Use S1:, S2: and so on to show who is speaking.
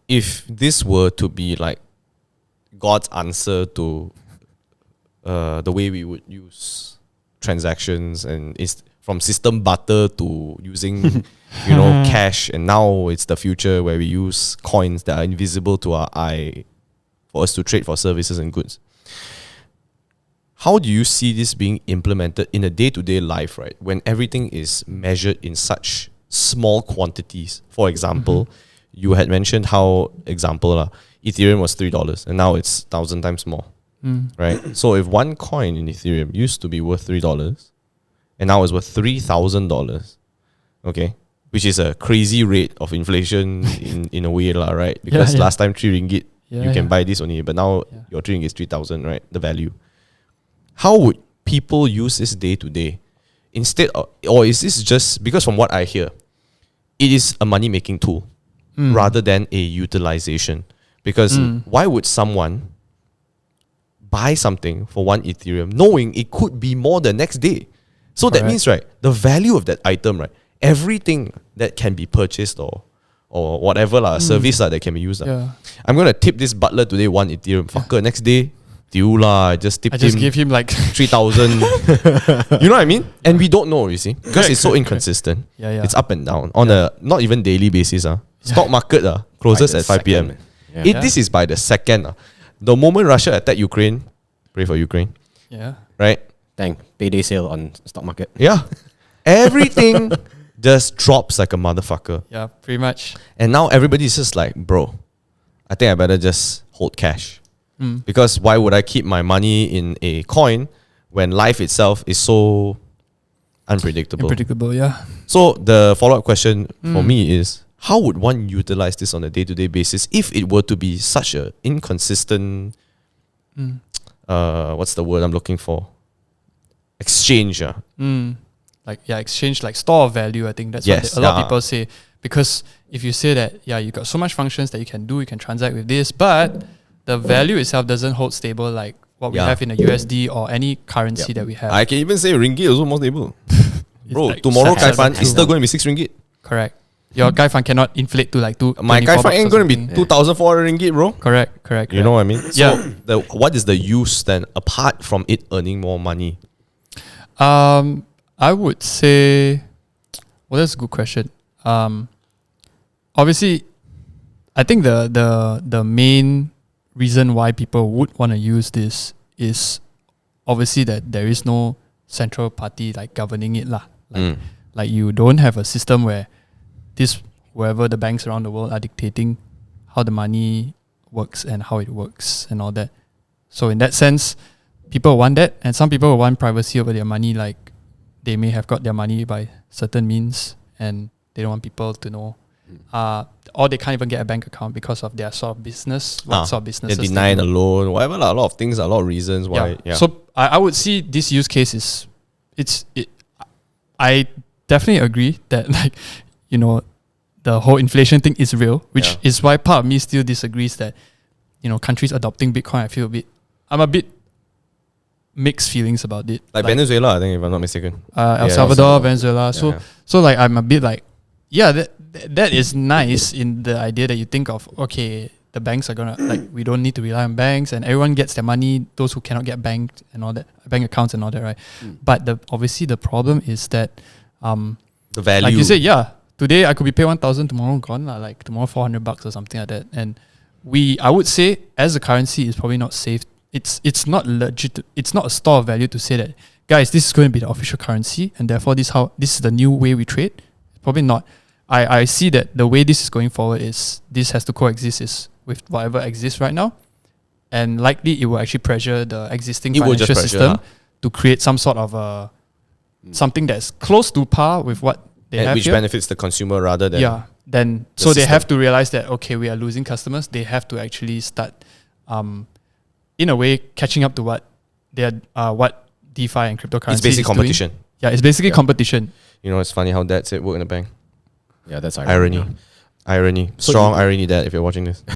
S1: if this were to be like God's answer to the way we would use transactions, and it's from system butter to using cash, and now it's the future where we use coins that are invisible to our eye for us to trade for services and goods. How do you see this being implemented in a day-to-day life, right? When everything is measured in such small quantities. For example, you had mentioned how, Ethereum was $3 and now it's 1,000 times more, right? So if one coin in Ethereum used to be worth $3 and now is worth $3,000, okay, which is a crazy rate of inflation in a way, right? Because last time 3 ringgit, you can buy this only, but now your 3 ringgit is 3,000, right? The value. How would people use this day to day instead of, or is this just, because from what I hear, it is a money making tool rather than a utilization? Because why would someone buy something for 1 Ethereum knowing it could be more the next day? So that means, right, the value of that item, right, everything that can be purchased or whatever service that can be used. I'm going to tip this butler today 1 Ethereum. Fucker, next day, I just
S2: give him like
S1: 3,000. You know what I mean? And we don't know, you see, because it's so inconsistent. It's up and down on a not even daily basis. Stock market closes at 5 p.m. This is by the second. The moment Russia attacked Ukraine, pray for Ukraine. Right?
S3: Payday sale on stock market.
S1: Everything just drops like a motherfucker.
S2: Yeah, pretty much.
S1: And now everybody's just like, bro, I think I better just hold cash. Because why would I keep my money in a coin when life itself is so unpredictable? So the follow-up question for me is, how would one utilize this on a day-to-day basis if it were to be such a inconsistent, what's the word I'm looking for? Exchange.
S2: Exchange, like store of value. I think that's what a lot of people say. Because if you say that, you got so much functions that you can do, you can transact with this, but the value itself doesn't hold stable like what we have in a USD or any currency that we have.
S1: I can even say ringgit is also more stable. Bro, like tomorrow Kai Fan is still going to be 6 ringgit.
S2: Correct. Your Kai Fan cannot inflate to like
S1: my Kai Fan ain't going to be 2,400 ringgit, bro.
S2: Correct.
S1: You know what I mean? So what is the use then apart from it earning more money?
S2: I would say, well, that's a good question. Obviously, I think the main reason why people would want to use this is obviously that there is no central party like governing it lah. Like you don't have a system where whoever the banks around the world are dictating how the money works and how it works and all that. So in that sense, people want that, and some people want privacy over their money. Like they may have got their money by certain means and they don't want people to know. Or they can't even get a bank account because of their sort of business. What sort of businesses
S1: they deny the loan, whatever. A lot of things, a lot of reasons why.
S2: So I would see this use case is, I definitely agree that the whole inflation thing is real, which is why part of me still disagrees that countries adopting Bitcoin. I'm a bit mixed feelings about it.
S1: Like Venezuela, I think, if I'm not mistaken.
S2: El Salvador, Venezuela. So like I'm a bit like, that is nice in the idea that you think of, okay, the banks are gonna we don't need to rely on banks and everyone gets their money, those who cannot get banked and all that, bank accounts and all that, right? But obviously the problem is that
S1: the value,
S2: like you said, today I could be paid 1,000, tomorrow gone, like tomorrow $400 or something like that. And I would say as a currency is probably not safe. It's not legit. It's not a store of value to say that, guys, this is going to be the official currency and therefore this is the new way we trade. Probably not. I see that the way this is going forward is this has to coexist with whatever exists right now, and likely it will actually pressure the existing financial system to create some sort of something that's close to par with what they have
S1: which
S2: here.
S1: benefits the consumer rather than
S2: then so they have to realize that, okay, we are losing customers. They have to actually start in a way catching up to what what DeFi and cryptocurrency
S1: it's basically competition.
S2: It's basically competition.
S1: It's funny how Dad said work in a bank.
S3: Yeah, that's
S1: irony. Strong irony, Dad, if you're watching this.